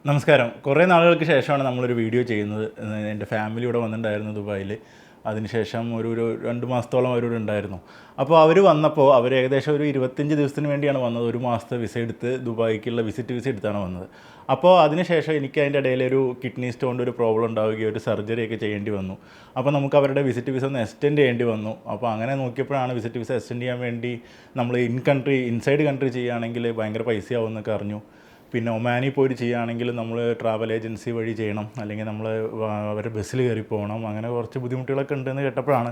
നമസ്കാരം. കുറേ നാളുകൾക്ക് ശേഷമാണ് നമ്മളൊരു വീഡിയോ ചെയ്യുന്നത്. എൻ്റെ ഫാമിലി ഇവിടെ വന്നിട്ടുണ്ടായിരുന്നു ദുബായിൽ. അതിനുശേഷം ഒരു 2 മാസത്തോളം അവരിവിടെ ഉണ്ടായിരുന്നു. അപ്പോൾ അവർ വന്നപ്പോൾ അവർ ഏകദേശം ഒരു 25 ദിവസത്തിന് വേണ്ടിയാണ് വന്നത്. 1 മാസത്തെ വിസ എടുത്ത് ദുബായിക്കുള്ള വിസിറ്റ് വിസ എടുത്താണ് വന്നത്. അപ്പോൾ അതിനുശേഷം എനിക്ക് അതിൻ്റെ ഇടയിൽ ഒരു കിഡ്നി സ്റ്റോണിൻ്റെ ഒരു പ്രോബ്ലം ഉണ്ടാവുകയും ഒരു സർജറിയൊക്കെ ചെയ്യേണ്ടി വന്നു. അപ്പോൾ നമുക്ക് അവരുടെ വിസിറ്റ് വിസ ഒന്ന് എക്സ്റ്റെൻഡ് ചെയ്യേണ്ടി വന്നു. അപ്പോൾ അങ്ങനെ നോക്കിയപ്പോഴാണ് വിസിറ്റ് വിസ എക്സ്റ്റെൻഡ് ചെയ്യാൻ വേണ്ടി നമ്മൾ ഇൻസൈഡ് കൺട്രി ചെയ്യുകയാണെങ്കിൽ ഭയങ്കര പൈസയാവും എന്നൊക്കെ അറിഞ്ഞു. പിന്നെ ഒമാനിൽ പോയിട്ട് ചെയ്യുകയാണെങ്കിൽ നമ്മൾ ട്രാവൽ ഏജൻസി വഴി ചെയ്യണം, അല്ലെങ്കിൽ നമ്മൾ അവരുടെ ബസ്സിൽ കയറി പോകണം. അങ്ങനെ കുറച്ച് ബുദ്ധിമുട്ടുകളൊക്കെ ഉണ്ടെന്ന് കേട്ടപ്പോഴാണ്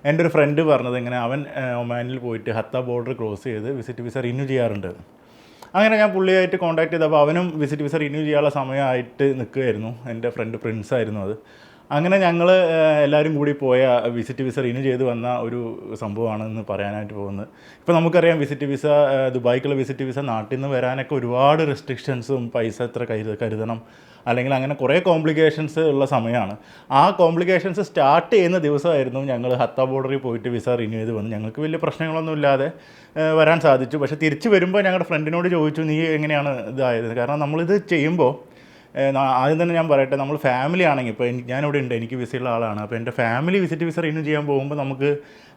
എൻ്റെ ഒരു ഫ്രണ്ട് പറഞ്ഞത് ഇങ്ങനെ അവൻ ഒമാനിൽ പോയിട്ട് ഹത്ത ബോർഡർ ക്രോസ് ചെയ്ത് വിസിറ്റ് വിസ റിന്യൂ ചെയ്യാറുണ്ട്. അങ്ങനെ ഞാൻ പുള്ളിയായിട്ട് കോൺടാക്ട് ചെയ്തപ്പോൾ അവനും വിസിറ്റ് വിസ റിന്യൂ ചെയ്യാനുള്ള സമയമായിട്ട് നിൽക്കുകയായിരുന്നു. എൻ്റെ ഫ്രണ്ട് പ്രിൻസ് ആയിരുന്നു അത്. അങ്ങനെ ഞങ്ങൾ എല്ലാവരും കൂടി പോയ വിസിറ്റ് വിസ റിന്യൂ ചെയ്ത് വന്ന ഒരു സംഭവമാണെന്ന് പറയാനായിട്ട് പോകുന്നത്. ഇപ്പോൾ നമുക്കറിയാം വിസിറ്റ് വിസ, ദുബായിക്കുള്ള വിസിറ്റ് വിസ നാട്ടിൽ നിന്ന് വരാനൊക്കെ ഒരുപാട് റെസ്ട്രിക്ഷൻസും പൈസ എത്ര കരുതണം, അല്ലെങ്കിൽ അങ്ങനെ കുറേ കോംപ്ലിക്കേഷൻസ് ഉള്ള സമയമാണ്. ആ കോംപ്ലിക്കേഷൻസ് സ്റ്റാർട്ട് ചെയ്യുന്ന ദിവസമായിരുന്നു ഞങ്ങൾ ഹത്ത ബോർഡറിൽ പോയിട്ട് വിസ റിന്യൂ ചെയ്ത് വന്നു. ഞങ്ങൾക്ക് വലിയ പ്രശ്നങ്ങളൊന്നും ഇല്ലാതെ വരാൻ സാധിച്ചു. പക്ഷേ തിരിച്ച് വരുമ്പോൾ ഞങ്ങളുടെ ഫ്രണ്ടിനോട് ചോദിച്ചു, നീ എങ്ങനെയാണ് ഇതായത്? കാരണം നമ്മളിത് ചെയ്യുമ്പോൾ ആദ്യം തന്നെ ഞാൻ പറയട്ടെ, നമ്മൾ ഫാമിലി ആണെങ്കിൽ, ഇപ്പോൾ ഞാനിവിടെ ഉണ്ട്, എനിക്ക് വിസയുള്ള ആളാണ്. അപ്പോൾ എൻ്റെ ഫാമിലി വിസിറ്റ് വിസ റിന്യൂ ചെയ്യാൻ പോകുമ്പോൾ നമുക്ക്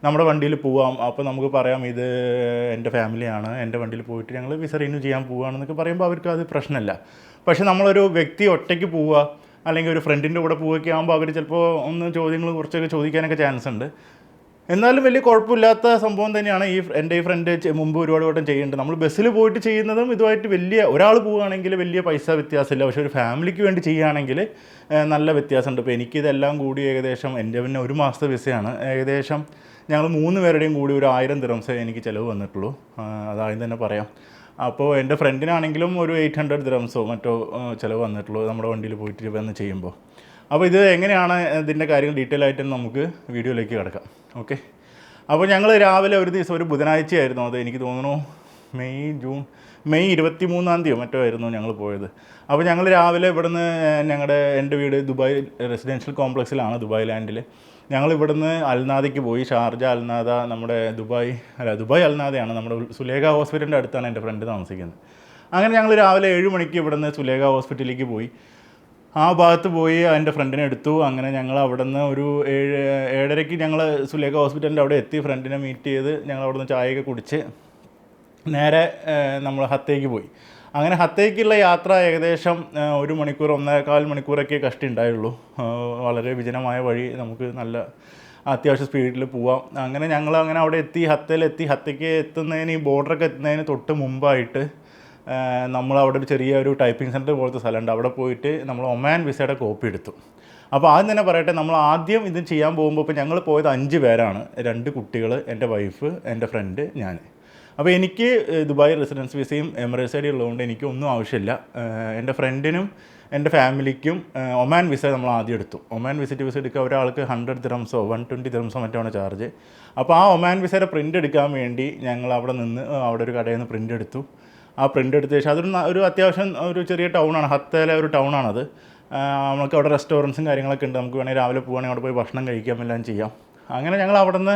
നമ്മുടെ വണ്ടിയിൽ പോവാം. അപ്പോൾ നമുക്ക് പറയാം ഇത് എൻ്റെ ഫാമിലിയാണ്, എൻ്റെ വണ്ടിയിൽ പോയിട്ട് ഞങ്ങൾ വിസ റിന്യൂ ചെയ്യാൻ പോവുകയാണെന്നൊക്കെ പറയുമ്പോൾ അവർക്ക് അത് പ്രശ്നമല്ല. പക്ഷേ നമ്മളൊരു വ്യക്തി ഒറ്റയ്ക്ക് പോവുക, അല്ലെങ്കിൽ ഒരു ഫ്രണ്ടിൻ്റെ കൂടെ പോവുകയൊക്കെ ആകുമ്പോൾ അവർ ചിലപ്പോൾ ചോദ്യങ്ങൾ കുറച്ചൊക്കെ ചോദിക്കാനൊക്കെ ചാൻസ് ഉണ്ട്. എന്നാലും വലിയ കുഴപ്പമില്ലാത്ത സംഭവം തന്നെയാണ്. എൻ്റെ ഈ ഫ്രണ്ട് മുമ്പ് ഒരുപാട് വട്ടം ചെയ്യുന്നുണ്ട്. നമ്മൾ ബസ്സിൽ പോയിട്ട് ചെയ്യുന്നതും ഇതുമായിട്ട് വലിയ, ഒരാൾ പോവുകയാണെങ്കിൽ വലിയ പൈസ വ്യത്യാസമില്ല. പക്ഷേ ഒരു ഫാമിലിക്ക് വേണ്ടി ചെയ്യുകയാണെങ്കിൽ നല്ല വ്യത്യാസമുണ്ട്. ഇപ്പോൾ എനിക്കിതെല്ലാം കൂടി ഏകദേശം, എൻ്റെ പിന്നെ 1 മാസത്തെ വിസയാണ്, ഏകദേശം ഞങ്ങൾ 3 പേരുടെയും കൂടി ഒരു 1000 ദിറംസേ എനിക്ക് ചിലവ് വന്നിട്ടുള്ളൂ. അതാദ്യം തന്നെ പറയാം. അപ്പോൾ എൻ്റെ ഫ്രണ്ടിനാണെങ്കിലും ഒരു 800 ദിറംസോ മറ്റോ ചിലവ് വന്നിട്ടുള്ളൂ നമ്മുടെ വണ്ടിയിൽ പോയിട്ട് വന്ന് ചെയ്യുമ്പോൾ. അപ്പോൾ ഇത് എങ്ങനെയാണ് ഇതിൻ്റെ കാര്യങ്ങൾ ഡീറ്റെയിൽ ആയിട്ട് നമുക്ക് വീഡിയോയിലേക്ക് കിടക്കാം. ഓക്കെ. അപ്പോൾ ഞങ്ങൾ രാവിലെ ഒരു ദിവസം, ഒരു ബുധനാഴ്ചയായിരുന്നു അത്, എനിക്ക് തോന്നുന്നു മെയ് 23 മറ്റോ ആയിരുന്നു ഞങ്ങൾ പോയത്. അപ്പോൾ ഞങ്ങൾ രാവിലെ ഇവിടുന്ന് എൻ്റെ വീട് ദുബായ് റെസിഡൻഷ്യൽ കോംപ്ലക്സിലാണ്, ദുബായ് ലാൻഡിൽ. ഞങ്ങൾ ഇവിടുന്ന് അൽനാദയ്ക്ക് പോയി. ഷാർജ അൽനാദ, നമ്മുടെ ദുബായ് അൽനാദയാണ്, നമ്മുടെ സുലേഖ ഹോസ്പിറ്റലിൻ്റെ അടുത്താണ് എൻ്റെ ഫ്രണ്ട് താമസിക്കുന്നത്. അങ്ങനെ ഞങ്ങൾ രാവിലെ 7 മണിക്ക് ഇവിടുന്ന് സുലേഖ ഹോസ്പിറ്റലിലേക്ക് പോയി. ആ ഭാഗത്ത് പോയി എൻ്റെ ഫ്രണ്ടിനെ എടുത്തു. അങ്ങനെ ഞങ്ങൾ അവിടെ നിന്ന് ഒരു 7:30 ഞങ്ങൾ സുലേഖ ഹോസ്പിറ്റലിൻ്റെ അവിടെ എത്തി. ഫ്രണ്ടിനെ മീറ്റ് ചെയ്ത് ഞങ്ങൾ അവിടെ നിന്ന് ചായയൊക്കെ കുടിച്ച് നേരെ നമ്മൾ ഹത്തയ്ക്ക് പോയി. അങ്ങനെ ഹത്തയ്ക്കുള്ള യാത്ര ഏകദേശം 1 മണിക്കൂർ 1.25 മണിക്കൂറൊക്കെ കഷ്ടി ഉണ്ടായുള്ളൂ. വളരെ വിജനമായ വഴി, നമുക്ക് നല്ല അത്യാവശ്യം സ്പീഡിൽ പോവാം. അങ്ങനെ ഞങ്ങൾ അവിടെ എത്തി, ഹത്തയ്ക്ക് എത്തുന്നതിന്, ഈ ബോർഡറൊക്കെ എത്തുന്നതിന് തൊട്ട് മുമ്പായിട്ട് നമ്മളവിടെ ഒരു ചെറിയൊരു ടൈപ്പിംഗ് സെൻറ്റർ പോലത്തെ സ്ഥലമുണ്ട്. അവിടെ പോയിട്ട് നമ്മൾ ഒമാൻ വിസയുടെ കോപ്പി എടുത്തു. അപ്പോൾ ആദ്യം തന്നെ പറയട്ടെ, നമ്മൾ ആദ്യം ഇത് ചെയ്യാൻ പോകുമ്പോൾ, ഇപ്പോൾ ഞങ്ങൾ പോയത് 5 പേരാണ്. 2 കുട്ടികൾ, എൻ്റെ വൈഫ്, എൻ്റെ ഫ്രണ്ട്, ഞാൻ. അപ്പോൾ എനിക്ക് ദുബായ് റെസിഡൻസ് വിസയും എമിറേറ്റ്സ് ഐഡി ഉള്ളതുകൊണ്ട് എനിക്കൊന്നും ആവശ്യമില്ല. എൻ്റെ ഫ്രണ്ടിനും എൻ്റെ ഫാമിലിക്കും ഒമാൻ വിസ നമ്മൾ ആദ്യം എടുത്തു. ഒമാൻ വിസിറ്റ് വിസ എടുക്കുക ഒരാൾക്ക് 100 ദിറംസോ 120 ദിറംസോ മറ്റാണ് ചാർജ്. അപ്പോൾ ആ ഒമാൻ വിസയുടെ പ്രിൻ്റ് എടുക്കാൻ വേണ്ടി ഞങ്ങൾ അവിടെ നിന്ന്, അവിടെ ഒരു കടയിൽ നിന്ന് പ്രിൻ്റ് എടുത്തു. ആ പ്രിൻ്റ് എടുത്ത ശേഷം, അതൊരു അത്യാവശ്യം ഒരു ചെറിയ ടൗണാണ്, ഹത്തയിലെ ഒരു ടൗണാണത്. നമുക്ക് അവിടെ റെസ്റ്റോറൻറ്റ്സും കാര്യങ്ങളൊക്കെ ഉണ്ട്. നമുക്ക് വേണമെങ്കിൽ രാവിലെ പോവുകയാണെങ്കിൽ അവിടെ പോയി ഭക്ഷണം കഴിക്കാം, എല്ലാം ചെയ്യാം. അങ്ങനെ ഞങ്ങൾ അവിടെ നിന്ന്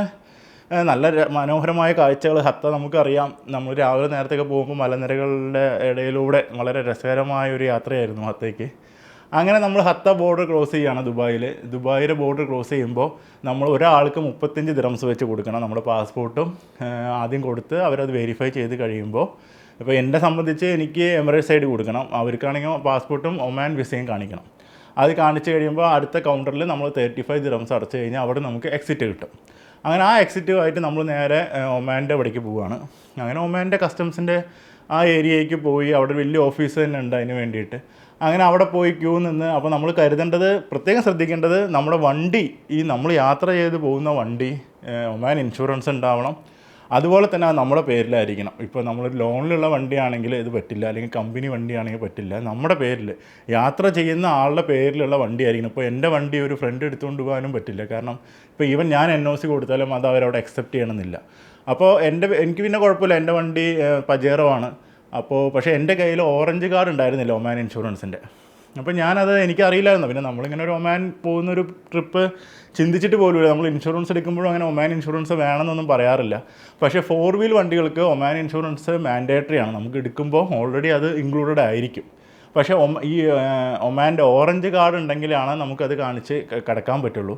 നല്ല മനോഹരമായ കാഴ്ചകൾ, ഹത്ത നമുക്കറിയാം, നമ്മൾ രാവിലെ നേരത്തെയൊക്കെ പോകുമ്പോൾ മലനിരകളുടെ ഇടയിലൂടെ വളരെ രസകരമായ ഒരു യാത്രയായിരുന്നു ഹത്തയ്ക്ക്. അങ്ങനെ നമ്മൾ ഹത്ത ബോർഡർ ക്രോസ് ചെയ്യുകയാണ് ദുബായിലെ ബോർഡർ ക്രോസ് ചെയ്യുമ്പോൾ നമ്മൾ ഒരാൾക്ക് 35 ദിറംസ് വെച്ച് കൊടുക്കണം. നമ്മുടെ പാസ്പോർട്ടും ആദ്യം കൊടുത്ത് അവരത് വെരിഫൈ ചെയ്ത് കഴിയുമ്പോൾ, ഇപ്പോൾ എന്നെ സംബന്ധിച്ച് എനിക്ക് എമിറേറ്റ്സ് ഐഡി കൊടുക്കണം, അവർക്കാണെങ്കിൽ പാസ്പോർട്ടും ഒമാൻ വിസയും കാണിക്കണം. അത് കാണിച്ച് കഴിയുമ്പോൾ അടുത്ത കൗണ്ടറിൽ നമ്മൾ 35 ദിറംസ് അടച്ചു കഴിഞ്ഞാൽ അവിടെ നമുക്ക് എക്സിറ്റ് കിട്ടും. അങ്ങനെ ആ എക്സിറ്റുമായിട്ട് നമ്മൾ നേരെ ഒമാൻ്റെ അവിടേക്ക് പോവുകയാണ്. അങ്ങനെ ഒമാൻ്റെ കസ്റ്റംസിൻ്റെ ആ ഏരിയയ്ക്ക് പോയി, അവിടെ വലിയ ഓഫീസ് തന്നെ ഉണ്ട് അതിന് വേണ്ടിയിട്ട്. അങ്ങനെ അവിടെ പോയി ക്യൂ നിന്ന്, അപ്പോൾ നമ്മൾ കരുതേണ്ടത്, പ്രത്യേകം ശ്രദ്ധിക്കേണ്ടത്, നമ്മുടെ വണ്ടി, ഈ നമ്മൾ യാത്ര ചെയ്ത് പോകുന്ന വണ്ടി ഒമാൻ ഇൻഷുറൻസ് ഉണ്ടാവണം. അതുപോലെ തന്നെ നമ്മുടെ പേരിലായിരിക്കണം. ഇപ്പോൾ നമ്മൾ ലോണിലുള്ള വണ്ടിയാണെങ്കിൽ ഇത് പറ്റില്ല, അല്ലെങ്കിൽ കമ്പനി വണ്ടിയാണെങ്കിൽ പറ്റില്ല. നമ്മുടെ പേരിൽ, യാത്ര ചെയ്യുന്ന ആളുടെ പേരിലുള്ള വണ്ടിയായിരിക്കണം. ഇപ്പോൾ എൻ്റെ വണ്ടി ഒരു ഫ്രണ്ട് എടുത്തുകൊണ്ട് പോകാനും പറ്റില്ല. കാരണം ഇപ്പോൾ ഈവൻ ഞാൻ NOC കൊടുത്താലും അത് അവരവിടെ അക്സെപ്റ്റ് ചെയ്യണമെന്നില്ല. അപ്പോൾ എനിക്ക് പിന്നെ കുഴപ്പമില്ല, എൻ്റെ വണ്ടി പജേറോ ആണ്. അപ്പോൾ പക്ഷേ എൻ്റെ കയ്യിൽ ഓറഞ്ച് കാർഡ് ഉണ്ടായിരുന്നില്ല ഒമാൻ ഇൻഷുറൻസിൻ്റെ. അപ്പോൾ ഞാനത് എനിക്കറിയില്ലായിരുന്നു. പിന്നെ നമ്മളിങ്ങനെ ഒരു ഒമാൻ പോകുന്നൊരു ട്രിപ്പ് ചിന്തിച്ചിട്ട് പോലുമില്ല. നമ്മൾ ഇൻഷുറൻസ് എടുക്കുമ്പോഴും അങ്ങനെ ഒമാൻ ഇൻഷുറൻസ് വേണമെന്നൊന്നും പറയാറില്ല. പക്ഷേ 4 വീൽ വണ്ടികൾക്ക് ഒമാൻ ഇൻഷുറൻസ് മാൻഡേറ്ററി ആണ്. നമുക്ക് എടുക്കുമ്പോൾ ഓൾറെഡി അത് ഇൻക്ലൂഡഡ് ആയിരിക്കും. പക്ഷേ ഈ ഒമാൻ്റെ ഓറഞ്ച് കാർഡ് ഉണ്ടെങ്കിലാണ് നമുക്കത് കാണിച്ച് കിടക്കാൻ പറ്റുള്ളൂ.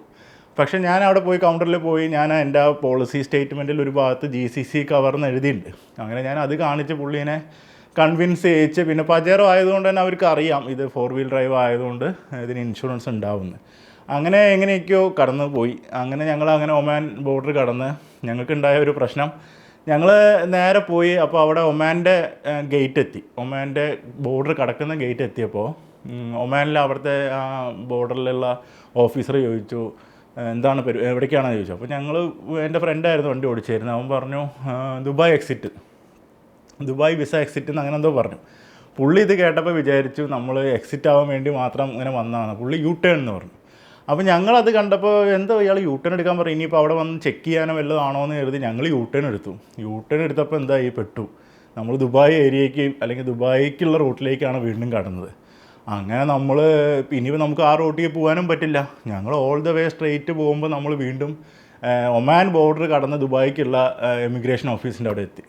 പക്ഷേ ഞാൻ അവിടെ പോയി കൗണ്ടറിൽ പോയി ഞാൻ എൻ്റെ പോളിസി സ്റ്റേറ്റ്മെൻറ്റിൽ ഒരു ഭാഗത്ത് GCC കവർന്ന് എഴുതിയിട്ടുണ്ട്. അങ്ങനെ ഞാൻ അത് കാണിച്ച് പുള്ളീനെ കൺവിൻസ് ചെയ്യിച്ച്, പിന്നെ പജേറോ ആയതുകൊണ്ട് തന്നെ അവർക്ക് അറിയാം ഇത് 4 വീൽ ഡ്രൈവ് ആയതുകൊണ്ട് ഇതിന് ഇൻഷുറൻസ് ഉണ്ടാവുമെന്ന്. അങ്ങനെ എങ്ങനെയൊക്കെയോ കടന്നു പോയി. അങ്ങനെ ഞങ്ങൾ ഒമാൻ ബോർഡർ കടന്ന് ഞങ്ങൾക്കുണ്ടായ ഒരു പ്രശ്നം, ഞങ്ങൾ നേരെ പോയി. അപ്പോൾ അവിടെ ഒമാൻ്റെ ഗേറ്റ് എത്തി. ഒമാൻ്റെ ബോർഡർ കടക്കുന്ന ഗേറ്റ് എത്തിയപ്പോൾ ഒമാനിൽ അവിടുത്തെ ബോർഡറിലുള്ള ഓഫീസർ ചോദിച്ചു എന്താണ് എവിടേക്കാണെന്ന് ചോദിച്ചു. അപ്പോൾ എൻ്റെ ഫ്രണ്ടായിരുന്നു വണ്ടി ഓടിച്ചായിരുന്നു. അവൻ പറഞ്ഞു Dubai exit, Dubai visa exit എന്ന് അങ്ങനെ എന്തോ പറഞ്ഞു. പുള്ളി ഇത് കേട്ടപ്പോൾ വിചാരിച്ചു നമ്മൾ എക്സിറ്റ് ആവാൻ വേണ്ടി മാത്രം ഇങ്ങനെ വന്നതാണ്. പുള്ളി U-ടേൺ എന്ന് പറഞ്ഞു. അപ്പോൾ ഞങ്ങളത് കണ്ടപ്പോൾ എന്തോ ഇയാൾ U-ടേൺ എടുക്കാൻ പറയും, ഇനിയിപ്പോൾ അവിടെ വന്ന് ചെക്ക് ചെയ്യാനോ വല്ലതാണോ എന്ന് കരുതി ഞങ്ങൾ U-ടേൺ എടുത്തു. U-ടേൺ എടുത്തപ്പോൾ എന്തായി, പെട്ടു. നമ്മൾ ദുബായ് ഏരിയയ്ക്ക് അല്ലെങ്കിൽ ദുബായിക്കുള്ള റൂട്ടിലേക്കാണ് വീണ്ടും കടന്നത്. അങ്ങനെ നമ്മൾ ഇനിയിപ്പോൾ നമുക്ക് ആ റൂട്ടിൽ പോകാനും പറ്റില്ല. ഞങ്ങൾ ഓൾ ദ വേ സ്ട്രെയിറ്റ് പോകുമ്പോൾ നമ്മൾ വീണ്ടും ഒമാൻ ബോർഡർ കടന്ന് ദുബായിക്കുള്ള എമിഗ്രേഷൻ ഓഫീസിൻ്റെ അവിടെ എത്തി.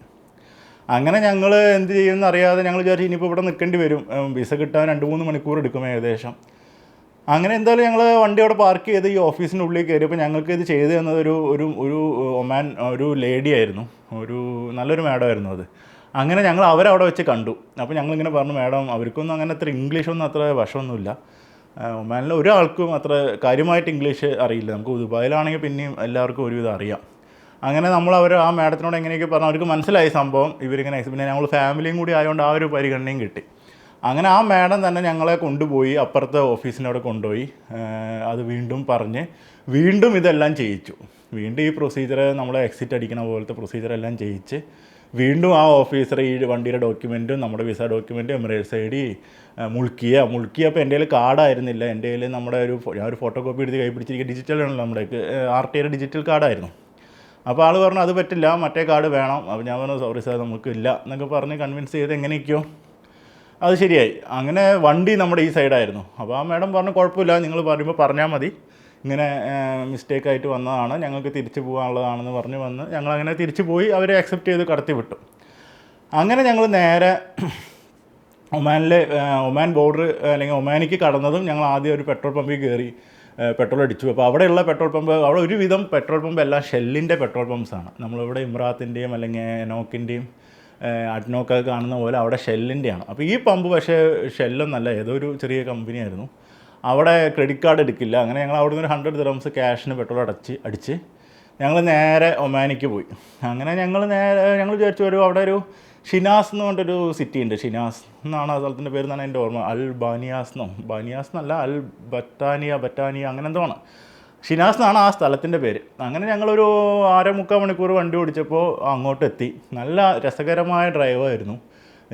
അങ്ങനെ ഞങ്ങൾ എന്ത് ചെയ്യുമെന്ന് അറിയാതെ ഞങ്ങൾ വിചാരിച്ചു ഇനിയിപ്പോൾ ഇവിടെ നിൽക്കേണ്ടി വരും, വിസ കിട്ടാൻ 2-3 മണിക്കൂർ എടുക്കും ഏകദേശം. അങ്ങനെ എന്തായാലും ഞങ്ങൾ വണ്ടി അവിടെ പാർക്ക് ചെയ്ത് ഈ ഓഫീസിൻ്റെ ഉള്ളിൽ കയറിയപ്പോൾ ഞങ്ങൾക്ക് ഇത് ചെയ്തു തന്നത് ഒരു ഒമാൻ ഒരു ലേഡി ആയിരുന്നു, നല്ലൊരു മാഡമായിരുന്നു അത്. അങ്ങനെ ഞങ്ങൾ അവരവിടെ വെച്ച് കണ്ടു. അപ്പോൾ ഞങ്ങളിങ്ങനെ പറഞ്ഞു, മാഡം അവർക്കൊന്നും അങ്ങനെ അത്ര ഇംഗ്ലീഷൊന്നും അത്ര വശമൊന്നുമില്ല, ഒമാനിൽ ഒരാൾക്കും അത്ര കാര്യമായിട്ട് ഇംഗ്ലീഷ് അറിയില്ല, നമുക്ക് ദുബായിലാണെങ്കിൽ പിന്നെയും എല്ലാവർക്കും ഒരുവിധം അറിയാം. അങ്ങനെ അവർ ആ മാഡത്തിനോട് എങ്ങനെയൊക്കെ പറഞ്ഞു, അവർക്ക് മനസ്സിലായി സംഭവം ഇവരിങ്ങനെ. പിന്നെ ഞങ്ങൾ ഫാമിലിയും കൂടി ആയതുകൊണ്ട് ആ ഒരു പരിഗണനയും കിട്ടി. അങ്ങനെ ആ മാഡം തന്നെ ഞങ്ങളെ കൊണ്ടുപോയി അപ്പുറത്തെ ഓഫീസിൻ്റെ അവിടെ കൊണ്ടുപോയി അത് വീണ്ടും പറഞ്ഞ് വീണ്ടും ഇതെല്ലാം ചെയ്യിച്ചു. വീണ്ടും ഈ പ്രൊസീജിയർ നമ്മളെ എക്സിറ്റ് അടിക്കണ പോലത്തെ പ്രൊസീജിയറെല്ലാം ചെയ്യിച്ച് വീണ്ടും ആ ഓഫീസർ ഈ വണ്ടിയുടെ ഡോക്യുമെൻറ്റും നമ്മുടെ വിസ ഡോക്യുമെൻറ്റും എമിറേറ്റ്സ് ID മുൾക്കിയപ്പോൾ എൻ്റെ കയ്യിൽ കാർഡായിരുന്നില്ല. എൻ്റെ കയ്യിൽ ഞാൻ ഒരു ഫോട്ടോ കോപ്പി എടുത്ത് കൈ പിടിച്ചിരിക്കുക, ഡിജിറ്റലാണല്ലോ നമ്മുടെ RTA ഡിജിറ്റൽ കാർഡായിരുന്നു. അപ്പോൾ ആൾ പറഞ്ഞു അത് പറ്റില്ല, മറ്റേ കാർഡ് വേണം. അപ്പോൾ ഞാൻ പറഞ്ഞു സോറി സാർ നമുക്കില്ല എന്നൊക്കെ പറഞ്ഞ് കൺവിൻസ് ചെയ്ത് എങ്ങനെയൊക്കെയോ അത് ശരിയായി. അങ്ങനെ വണ്ടി നമ്മുടെ ഈ സൈഡായിരുന്നു. അപ്പോൾ ആ മാഡം പറഞ്ഞു കുഴപ്പമില്ല, നിങ്ങൾ പറയുമ്പോൾ പറഞ്ഞാൽ മതി, ഇങ്ങനെ മിസ്റ്റേക്കായിട്ട് വന്നതാണ്, ഞങ്ങൾക്ക് തിരിച്ചു പോകാനുള്ളതാണെന്ന് പറഞ്ഞ് വന്ന് ഞങ്ങളങ്ങനെ തിരിച്ചു പോയി. അവരെ അക്സെപ്റ്റ് ചെയ്ത് കടത്തി വിട്ടു. അങ്ങനെ ഞങ്ങൾ നേരെ ഒമാൻ ബോർഡർ അല്ലെങ്കിൽ ഒമാനിക്ക് കടന്നതും ഞങ്ങൾ ആദ്യം ഒരു പെട്രോൾ പമ്പിൽ കയറി പെട്രോൾ അടിച്ചു. അപ്പോൾ അവിടെയുള്ള പെട്രോൾ പമ്പ്, അവിടെ ഒരുവിധം പെട്രോൾ പമ്പ് എല്ലാം ഷെല്ലിൻ്റെ പെട്രോൾ പമ്പ്സാണ്. നമ്മളിവിടെ ഇമ്രാത്തിൻ്റെയും അല്ലെങ്കിൽ നോക്കിൻ്റെയും അഡ്നോക്കൊക്കെ കാണുന്ന പോലെ അവിടെ ഷെല്ലിൻ്റെയാണ്. അപ്പോൾ ഈ പമ്പ് പക്ഷേ ഷെല്ലൊന്നല്ല, ഏതോ ഒരു ചെറിയ കമ്പനിയായിരുന്നു. അവിടെ ക്രെഡിറ്റ് കാർഡ് എടുക്കില്ല. അങ്ങനെ ഞങ്ങൾ അവിടെ നിന്ന് 100 ദിർഹംസ് ക്യാഷിന് പെട്രോൾ അടിച്ച് ഞങ്ങൾ നേരെ ഒമാനിക്ക് പോയി. അങ്ങനെ ഞങ്ങൾ വിചാരിച്ചു അവിടെ ഒരു ഷിനാസ് എന്ന് പറഞ്ഞൊരു സിറ്റി ഉണ്ട്. ഷിനാസ് എന്നാണ് ആ സ്ഥലത്തിൻ്റെ പേര് എന്നാണ് എൻ്റെ ഓർമ്മ. ബാനിയാസ് എന്നല്ല, ബറ്റാനിയ അങ്ങനെ എന്തോ ആണ്. ഷിനാസ് എന്നാണ് ആ സ്ഥലത്തിൻ്റെ പേര്. അങ്ങനെ ഞങ്ങളൊരു 3/4 മണിക്കൂർ വണ്ടി ഓടിച്ചപ്പോൾ അങ്ങോട്ട് എത്തി. നല്ല രസകരമായ ഡ്രൈവായിരുന്നു.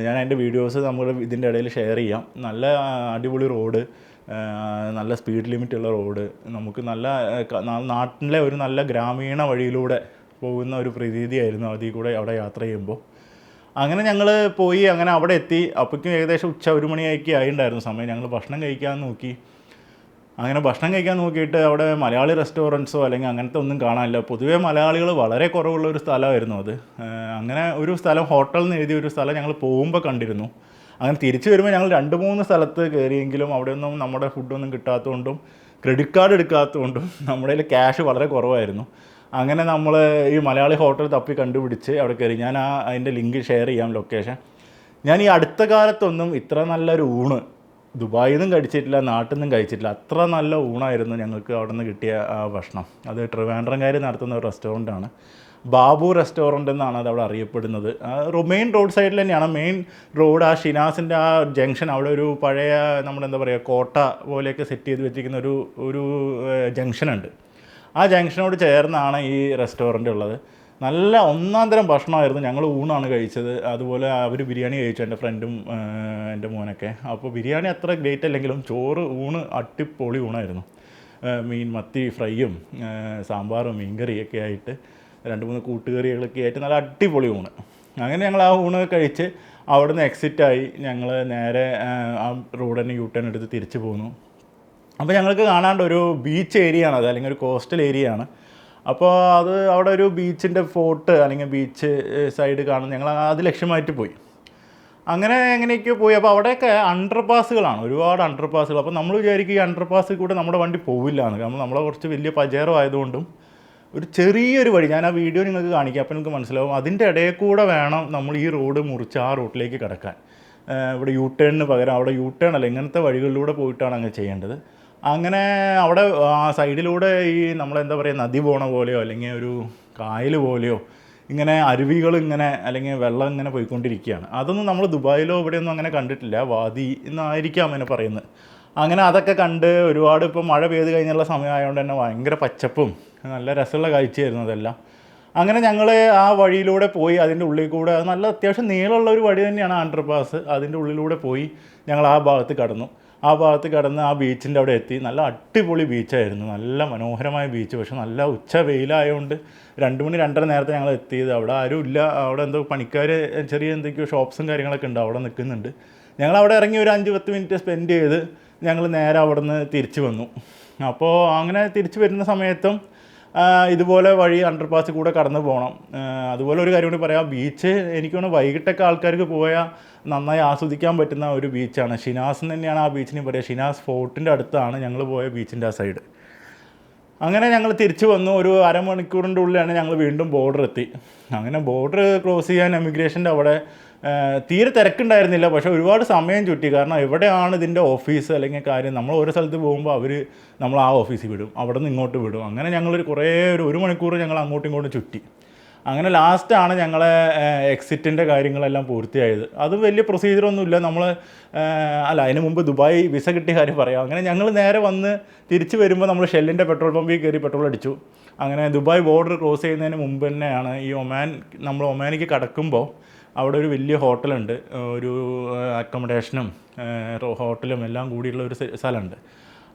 ഞാൻ അതിൻ്റെ വീഡിയോസ് നമ്മൾ ഇതിൻ്റെ ഇടയിൽ ഷെയർ ചെയ്യാം. നല്ല അടിപൊളി റോഡ്, നല്ല സ്പീഡ് ലിമിറ്റുള്ള റോഡ്, നമുക്ക് നാട്ടിലെ ഒരു നല്ല ഗ്രാമീണ വഴിയിലൂടെ പോകുന്ന ഒരു പ്രതീതിയായിരുന്നു അതിൽ കൂടെ അവിടെ യാത്ര ചെയ്യുമ്പോൾ. അങ്ങനെ ഞങ്ങൾ പോയി, അങ്ങനെ അവിടെ എത്തി. അപ്പോഴേക്കും ഏകദേശം ഉച്ച 1 മണിയൊക്കെ ആയിട്ടുണ്ടായിരുന്നു സമയം. ഞങ്ങൾ ഭക്ഷണം കഴിക്കാൻ നോക്കി. അങ്ങനെ ഭക്ഷണം കഴിക്കാൻ നോക്കിയിട്ട് അവിടെ മലയാളി റെസ്റ്റോറൻറ്റ്സോ അല്ലെങ്കിൽ അങ്ങനത്തെ ഒന്നും കാണാനില്ല. പൊതുവേ മലയാളികൾ വളരെ കുറവുള്ള ഒരു സ്ഥലമായിരുന്നു അത്. അങ്ങനെ ഒരു സ്ഥലം ഹോട്ടൽ എന്ന് എഴുതിയ ഒരു സ്ഥലം ഞങ്ങൾ പോകുമ്പോൾ കണ്ടിരുന്നു. അങ്ങനെ തിരിച്ചു വരുമ്പോൾ ഞങ്ങൾ 2-3 സ്ഥലത്ത് കയറിയെങ്കിലും അവിടെയൊന്നും നമ്മുടെ ഫുഡൊന്നും കിട്ടാത്തതുകൊണ്ടും ക്രെഡിറ്റ് കാർഡ് എടുക്കാത്തതുകൊണ്ടും നമ്മുടെ കയ്യിൽ ക്യാഷ് വളരെ കുറവായിരുന്നു. അങ്ങനെ നമ്മൾ ഈ മലയാളി ഹോട്ടൽ തപ്പി കണ്ടുപിടിച്ച് അവിടെ കയറി. ഞാൻ അതിൻ്റെ ലിങ്ക് ഷെയർ ചെയ്യാം, ലൊക്കേഷൻ. ഞാൻ ഈ അടുത്ത കാലത്തൊന്നും ഇത്ര നല്ലൊരു ഊണ് ദുബായിൽ നിന്നും കഴിച്ചിട്ടില്ല, നാട്ടിൽ നിന്നും കഴിച്ചിട്ടില്ല. അത്ര നല്ല ഊണായിരുന്നു ഞങ്ങൾക്ക് അവിടെ നിന്ന് കിട്ടിയ ആ ഭക്ഷണം. അത് ട്രിവാൻഡ്രംകാർ നടത്തുന്ന ഒരു റെസ്റ്റോറൻറ്റാണ്, ബാബു റെസ്റ്റോറൻറ്റ് എന്നാണ് അത് അവിടെ അറിയപ്പെടുന്നത്. മെയിൻ റോഡ് സൈഡിൽ തന്നെയാണ്. മെയിൻ റോഡ് ആ ഷിനാസിൻ്റെ ആ ജംഗ്ഷൻ, അവിടെ ഒരു പഴയ നമ്മുടെ എന്താ പറയുക കോട്ട പോലെയൊക്കെ സെറ്റ് ചെയ്ത് വെച്ചിരിക്കുന്ന ഒരു ജംഗ്ഷനുണ്ട്. ആ ജംഗ്ഷനോട് ചേർന്നാണ് ഈ റെസ്റ്റോറൻറ്റ് ഉള്ളത്. നല്ല ഒന്നാം തരം ഭക്ഷണമായിരുന്നു. ഞങ്ങൾ ഊണാണ് കഴിച്ചത്. അതുപോലെ അവർ ബിരിയാണി കഴിച്ചു, എൻ്റെ ഫ്രണ്ടും എൻ്റെ മോനൊക്കെ. അപ്പോൾ ബിരിയാണി അത്ര ഗ്രേറ്റ് അല്ലെങ്കിലും ഊണ് അടിപൊളി ഊണായിരുന്നു. മത്തി ഫ്രൈയും സാമ്പാറും മീൻകറിയൊക്കെ ആയിട്ട് 2-3 കൂട്ടുകറികളൊക്കെ ആയിട്ട് നല്ല അടിപൊളി ഊണ്. അങ്ങനെ ഞങ്ങൾ ആ ഊണ് കഴിച്ച് അവിടെ നിന്ന് എക്സിറ്റായി ഞങ്ങൾ നേരെ ആ റോഡ് തന്നെ U-ടേൺ എടുത്ത് തിരിച്ചു പോന്നു. അപ്പോൾ ഞങ്ങൾക്ക് കാണാണ്ട് ഒരു ബീച്ച് ഏരിയ ആണ് അത്, അല്ലെങ്കിൽ ഒരു കോസ്റ്റൽ ഏരിയ ആണ്. അപ്പോൾ അവിടെ ഒരു ബീച്ചിൻ്റെ ഫോർട്ട് അല്ലെങ്കിൽ ബീച്ച് സൈഡ് കാണും. ഞങ്ങൾ അത് ലക്ഷ്യമായിട്ട് പോയി. അങ്ങനെ എങ്ങനെയൊക്കെയോ പോയി. അപ്പോൾ അവിടെയൊക്കെ അണ്ടർ പാസുകളാണ്, ഒരുപാട് അണ്ടർ പാസുകൾ. അപ്പോൾ നമ്മൾ വിചാരിക്കും ഈ അണ്ടർ പാസിൽ കൂടെ നമ്മുടെ വണ്ടി പോവില്ല എന്ന്. കാരണം നമ്മളെ കുറച്ച് വലിയ പജേറോ ആയതുകൊണ്ടും ഒരു ചെറിയൊരു വഴി, ഞാൻ ആ വീഡിയോ നിങ്ങൾക്ക് കാണിക്കാം, അപ്പോൾ നിങ്ങൾക്ക് മനസ്സിലാവും. അതിൻ്റെ ഇടയിൽ കൂടെ വേണം നമ്മൾ ഈ റോഡ് മുറിച്ച് ആ റൂട്ടിലേക്ക് കിടക്കാൻ. ഇവിടെ യു ടേണിന് പകരം അവിടെ യു ടേൺ അല്ല, ഇങ്ങനത്തെ വഴികളിലൂടെ പോയിട്ടാണ് അങ്ങനെ ചെയ്യേണ്ടത്. അങ്ങനെ അവിടെ ആ സൈഡിലൂടെ ഈ നമ്മളെന്താ പറയുക, നദി പോണ പോലെയോ അല്ലെങ്കിൽ ഒരു കായൽ പോലെയോ ഇങ്ങനെ അരുവികൾ ഇങ്ങനെ അല്ലെങ്കിൽ വെള്ളം ഇങ്ങനെ പോയിക്കൊണ്ടിരിക്കുകയാണ്. അതൊന്നും നമ്മൾ ദുബായിലോ ഇവിടെയൊന്നും അങ്ങനെ കണ്ടിട്ടില്ല. വാദി എന്നായിരിക്കാം അങ്ങനെ പറയുന്നത്. അങ്ങനെ അതൊക്കെ കണ്ട് ഒരുപാട്, ഇപ്പോൾ മഴ പെയ്ത് കഴിഞ്ഞുള്ള സമയമായതുകൊണ്ട് തന്നെ ഭയങ്കര പച്ചപ്പും നല്ല രസമുള്ള കാഴ്ചയായിരുന്നു അതെല്ലാം. അങ്ങനെ ഞങ്ങൾ ആ വഴിയിലൂടെ പോയി, അതിൻ്റെ ഉള്ളിൽ കൂടെ, നല്ല അത്യാവശ്യം നീളമുള്ള ഒരു വഴി തന്നെയാണ് അണ്ടർ പാസ്. അതിൻ്റെ ഉള്ളിലൂടെ പോയി ഞങ്ങൾ ആ ഭാഗത്ത് കടന്നു. ആ ഭാഗത്ത് കടന്ന് ആ ബീച്ചിൻ്റെ അവിടെ എത്തി. നല്ല അടിപൊളി ബീച്ചായിരുന്നു, നല്ല മനോഹരമായ ബീച്ച്. പക്ഷെ നല്ല ഉച്ച വെയിലായതുകൊണ്ട് 2 മണി 2:30 നേരത്തെ ഞങ്ങൾ എത്തിയത്. അവിടെ ആരും ഇല്ല. അവിടെ എന്തോ പണിക്കാർ ചെറിയ എന്തൊക്കെയോ ഷോപ്സും കാര്യങ്ങളൊക്കെ ഉണ്ട്, അവിടെ നിൽക്കുന്നുണ്ട്. ഞങ്ങൾ അവിടെ ഇറങ്ങി ഒരു 5-10 മിനിറ്റ് സ്പെൻഡ് ചെയ്ത് ഞങ്ങൾ നേരെ അവിടെ നിന്ന് തിരിച്ചു വന്നു. അപ്പോൾ അങ്ങനെ തിരിച്ചു വരുന്ന സമയത്തും ഇതുപോലെ വഴി അണ്ടർ പാസിൽ കൂടെ കടന്നു പോകണം. അതുപോലെ ഒരു കാര്യം കൂടി പറയാം, ബീച്ച് എനിക്ക് തോന്നുന്നു വൈകിട്ടൊക്കെ ആൾക്കാർക്ക് പോയാൽ നന്നായി ആസ്വദിക്കാൻ പറ്റുന്ന ഒരു ബീച്ചാണ്. ഷിനാസ് തന്നെയാണ് ആ ബീച്ചിന് പറയുക. ഷിനാസ് ഫോർട്ടിൻ്റെ അടുത്താണ് ഞങ്ങൾ പോയ ബീച്ചിൻ്റെ ആ സൈഡ്. അങ്ങനെ ഞങ്ങൾ തിരിച്ചു വന്നു. ഒരു അരമണിക്കൂറിൻ്റെ ഉള്ളിലാണ് ഞങ്ങൾ വീണ്ടും ബോർഡർ എത്തി. അങ്ങനെ ബോർഡർ ക്രോസ് ചെയ്യാൻ എമിഗ്രേഷൻ്റെ അവിടെ തീരെ തിരക്കുണ്ടായിരുന്നില്ല. പക്ഷേ ഒരുപാട് സമയം ചുറ്റി. കാരണം എവിടെയാണ് ഇതിൻ്റെ ഓഫീസ് അല്ലെങ്കിൽ കാര്യം, നമ്മൾ ഓരോ സ്ഥലത്ത് പോകുമ്പോൾ അവർ നമ്മൾ ആ ഓഫീസിൽ വിടും, അവിടെ നിന്ന് ഇങ്ങോട്ട് വിടും. അങ്ങനെ ഞങ്ങളൊരു ഒരു മണിക്കൂർ ഞങ്ങൾ അങ്ങോട്ടും ഇങ്ങോട്ടും ചുറ്റി. അങ്ങനെ ലാസ്റ്റാണ് ഞങ്ങളെ എക്സിറ്റിൻ്റെ കാര്യങ്ങളെല്ലാം പൂർത്തിയായത്. അത് വലിയ പ്രൊസീജിയറൊന്നുമില്ല. നമ്മൾ അതിന് മുമ്പ് ദുബായ് വിസ കിട്ടിയ കാര്യം പറയാം. അങ്ങനെ ഞങ്ങൾ നേരെ വന്ന് തിരിച്ച് വരുമ്പോൾ നമ്മൾ ഷെല്ലിൻ്റെ പെട്രോൾ പമ്പിൽ കയറി പെട്രോൾ അടിച്ചു. അങ്ങനെ ദുബായ് ബോർഡർ ക്രോസ് ചെയ്യുന്നതിന് മുമ്പ് തന്നെയാണ് ഈ നമ്മൾ ഒമാനിക്ക് കടക്കുമ്പോൾ അവിടെ ഒരു വലിയ ഹോട്ടലുണ്ട്. ഒരു അക്കോമഡേഷനും ഹോട്ടലും എല്ലാം കൂടിയുള്ള ഒരു സ്ഥലമുണ്ട്.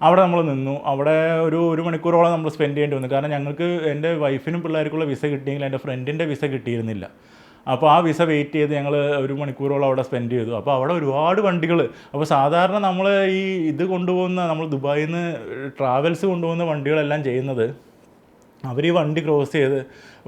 അവിടെ നമ്മൾ നിന്നു. അവിടെ ഒരു മണിക്കൂറോളം നമ്മൾ സ്പെൻഡ് ചെയ്യേണ്ടി വന്നു. കാരണം ഞങ്ങൾക്ക് എൻ്റെ വൈഫിനും പിള്ളേർക്കുള്ള വിസ കിട്ടിയെങ്കിൽ എൻ്റെ ഫ്രണ്ടിൻ്റെ വിസ കിട്ടിയിരുന്നില്ല. അപ്പോൾ ആ വിസ വെയിറ്റ് ചെയ്ത് ഞങ്ങൾ ഒരു മണിക്കൂറോളം അവിടെ സ്പെൻഡ് ചെയ്തു. അപ്പോൾ അവിടെ ഒരുപാട് വണ്ടികൾ. അപ്പോൾ സാധാരണ നമ്മൾ ഇത് കൊണ്ടുപോകുന്ന, നമ്മൾ ദുബായിൽ നിന്ന് ട്രാവൽസ് കൊണ്ടുപോകുന്ന വണ്ടികളെല്ലാം ചെയ്യുന്നത്, അവർ ഈ വണ്ടി ക്രോസ് ചെയ്ത്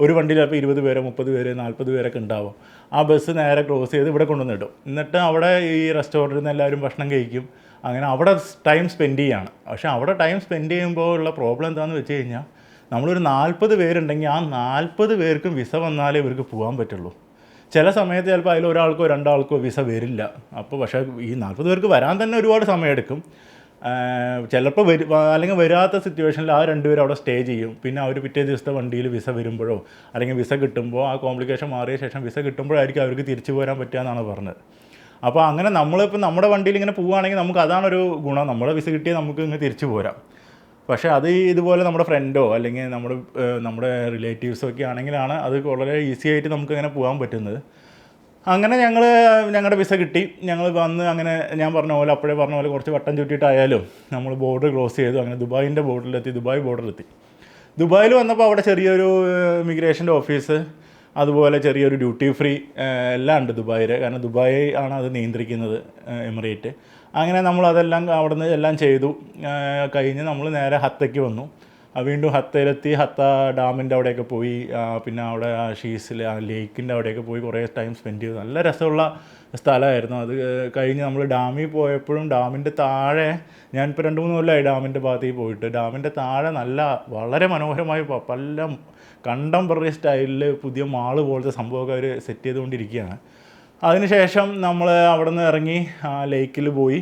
ഒരു വണ്ടിയിൽ ചിലപ്പോൾ 20 പേരോ 30 പേര് 40 പേരൊക്കെ ഉണ്ടാവും. ആ ബസ് നേരെ ക്രോസ് ചെയ്ത് ഇവിടെ കൊണ്ടുവന്നിടും. എന്നിട്ട് അവിടെ ഈ റെസ്റ്റോറൻറ്റിൽ നിന്ന് എല്ലാവരും ഭക്ഷണം കഴിക്കും. അങ്ങനെ അവിടെ ടൈം സ്പെൻഡ് ചെയ്യുകയാണ്. പക്ഷേ അവിടെ ടൈം സ്പെൻഡ് ചെയ്യുമ്പോൾ ഉള്ള പ്രോബ്ലം എന്താണെന്ന് വെച്ച് കഴിഞ്ഞാൽ, നമ്മളൊരു 40 പേരുണ്ടെങ്കിൽ ആ 40 പേർക്കും വിസ വന്നാലേ ഇവർക്ക് പോകാൻ പറ്റുള്ളൂ. ചില സമയത്ത് ചിലപ്പോൾ അതിൽ ഒരാൾക്കോ 2 ആൾക്കോ വിസ വരില്ല. അപ്പോൾ പക്ഷേ ഈ 40 പേർക്ക് വരാൻ തന്നെ ഒരുപാട് സമയമെടുക്കും. ചിലപ്പോൾ അല്ലെങ്കിൽ വരാത്ത സിറ്റുവേഷനിൽ ആ 2 പേർ അവിടെ സ്റ്റേ ചെയ്യും. പിന്നെ അവർ പിറ്റേ ദിവസത്തെ വണ്ടിയിൽ വിസ വരുമ്പോഴോ അല്ലെങ്കിൽ വിസ കിട്ടുമ്പോൾ, ആ കോംപ്ലിക്കേഷൻ മാറിയ ശേഷം വിസ കിട്ടുമ്പോഴായിരിക്കും അവർക്ക് തിരിച്ചു പോരാൻ പറ്റുക എന്നാണ് പറഞ്ഞത്. അപ്പോൾ അങ്ങനെ നമ്മളിപ്പോൾ നമ്മുടെ വണ്ടിയിൽ ഇങ്ങനെ പോവുകയാണെങ്കിൽ നമുക്ക് അതാണൊരു ഗുണം, നമ്മുടെ വിസ കിട്ടിയാൽ നമുക്ക് ഇങ്ങനെ തിരിച്ചു പോരാം. പക്ഷേ അത് ഇതുപോലെ നമ്മുടെ ഫ്രണ്ടോ അല്ലെങ്കിൽ നമ്മുടെ റിലേറ്റീവ്സോ ഒക്കെ ആണെങ്കിലാണ് അത് വളരെ ഈസി ആയിട്ട് നമുക്കങ്ങനെ പോകാൻ പറ്റുന്നത്. അങ്ങനെ ഞങ്ങളുടെ വിസ കിട്ടി. ഞങ്ങൾ വന്ന് അങ്ങനെ ഞാൻ പറഞ്ഞ പോലെ അപ്പോഴേ പറഞ്ഞ പോലെ കുറച്ച് വട്ടം ചുറ്റിയിട്ടായാലും നമ്മൾ ബോർഡർ ക്രോസ് ചെയ്തു. അങ്ങനെ ദുബായിൻ്റെ ബോർഡറിലെത്തി. ദുബായ് ബോർഡറിലെത്തി. ദുബായിൽ വന്നപ്പോൾ അവിടെ ചെറിയൊരു ഇമിഗ്രേഷൻ്റെ ഓഫീസ്, അതുപോലെ ചെറിയൊരു ഡ്യൂട്ടി ഫ്രീ എല്ലാം ഉണ്ട് ദുബായിൽ. കാരണം ദുബായ് ആണ് അത് നിയന്ത്രിക്കുന്നത്, എമിറേറ്റ്. അങ്ങനെ നമ്മൾ അതെല്ലാം അവിടെ നിന്ന് എല്ലാം ചെയ്തു കഴിഞ്ഞ് നമ്മൾ നേരെ ഹത്തയ്ക്ക് വന്നു. വീണ്ടും ഹത്തയിലെത്തി. ഹത്ത ഡാമിൻ്റെ അവിടെയൊക്കെ പോയി. പിന്നെ അവിടെ ഷീസിൽ ലേക്കിൻ്റെ അവിടെയൊക്കെ പോയി കുറേ ടൈം സ്പെൻഡ് ചെയ്തു. നല്ല രസമുള്ള സ്ഥലമായിരുന്നു. അത് കഴിഞ്ഞ് നമ്മൾ ഡാമിൽ പോയപ്പോഴും ഡാമിൻ്റെ താഴെ, ഞാനിപ്പോൾ 2-3 കൊല്ലമായി ഡാമിൻ്റെ ഭാഗത്തേക്ക് പോയിട്ട്, ഡാമിൻ്റെ താഴെ വളരെ മനോഹരമായി പല കണ്ടംപററി സ്റ്റൈലിൽ പുതിയ മാള് പോലത്തെ സംഭവമൊക്കെ അവർ സെറ്റ് ചെയ്തുകൊണ്ടിരിക്കുകയാണ്. അതിനുശേഷം നമ്മൾ അവിടെ നിന്ന് ഇറങ്ങി ലേക്കിൽ പോയി.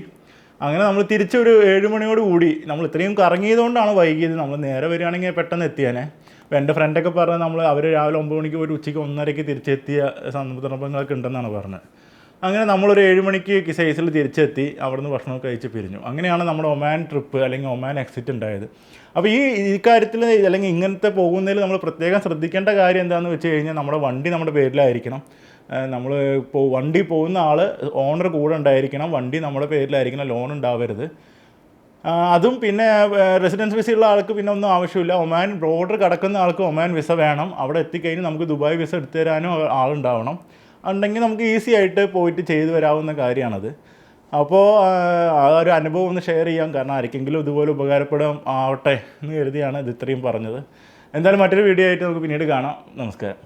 അങ്ങനെ നമ്മൾ തിരിച്ചൊരു 7 മണിയോട് കൂടി, നമ്മൾ ഇത്രയും കറങ്ങിയതുകൊണ്ടാണ് വൈകിയത്. നമ്മൾ നേരെ വരികയാണെങ്കിൽ പെട്ടെന്ന് എത്തിയാനെ. അപ്പോൾ എൻ്റെ ഫ്രണ്ടൊക്കെ പറഞ്ഞത് അവർ രാവിലെ 9 മണിക്ക് പോയിട്ട് ഉച്ചയ്ക്ക് 1:30 തിരിച്ചെത്തിയ സന്ദർഭങ്ങളൊക്കെ ഉണ്ടെന്നാണ് പറഞ്ഞത്. അങ്ങനെ നമ്മളൊരു 7 മണിക്ക് കിസൈസിൽ തിരിച്ചെത്തി. അവിടുന്ന് ഭക്ഷണമൊക്കെ കഴിച്ച് പിരിഞ്ഞു. അങ്ങനെയാണ് നമ്മുടെ ഒമാൻ ട്രിപ്പ് അല്ലെങ്കിൽ ഒമാൻ എക്സിറ്റ് ഉണ്ടായത്. അപ്പോൾ ഈ കാര്യത്തിൽ അല്ലെങ്കിൽ ഇങ്ങനത്തെ പോകുന്നതിൽ നമ്മൾ പ്രത്യേകം ശ്രദ്ധിക്കേണ്ട കാര്യം എന്താണെന്ന് വെച്ച് കഴിഞ്ഞാൽ, നമ്മുടെ വണ്ടി നമ്മുടെ പേരിലായിരിക്കണം. നമ്മൾ വണ്ടി പോകുന്ന ആൾ ഓണർ കൂടെ ഉണ്ടായിരിക്കണം. വണ്ടി നമ്മുടെ പേരിലായിരിക്കണം, ലോൺ ഉണ്ടാവരുത്. അതും പിന്നെ റെസിഡൻസ് വിസയുള്ള ആൾക്ക് പിന്നെ ഒന്നും ആവശ്യമില്ല. ഒമാൻ ബോർഡർ കടക്കുന്ന ആൾക്ക് ഒമാൻ വിസ വേണം. അവിടെ എത്തിക്കഴിഞ്ഞ് നമുക്ക് ദുബായ് വിസ എടുത്തു തരാനും ആളുണ്ടാവണം. ഉണ്ടെങ്കിൽ നമുക്ക് ഈസി ആയിട്ട് പോയിട്ട് ചെയ്തു വരാവുന്ന കാര്യമാണത്. അപ്പോൾ ആ ഒരു അനുഭവം ഒന്ന് ഷെയർ ചെയ്യാം. കാരണം ആർക്കെങ്കിലും ഇതുപോലെ ഉപകാരപ്പെടാൻ ആവട്ടെ എന്ന് കരുതിയാണ് ഇത് ഇത്രയും പറഞ്ഞത്. എന്തായാലും മറ്റൊരു വീഡിയോ ആയിട്ട് നമുക്ക് പിന്നീട് കാണാം. നമസ്കാരം.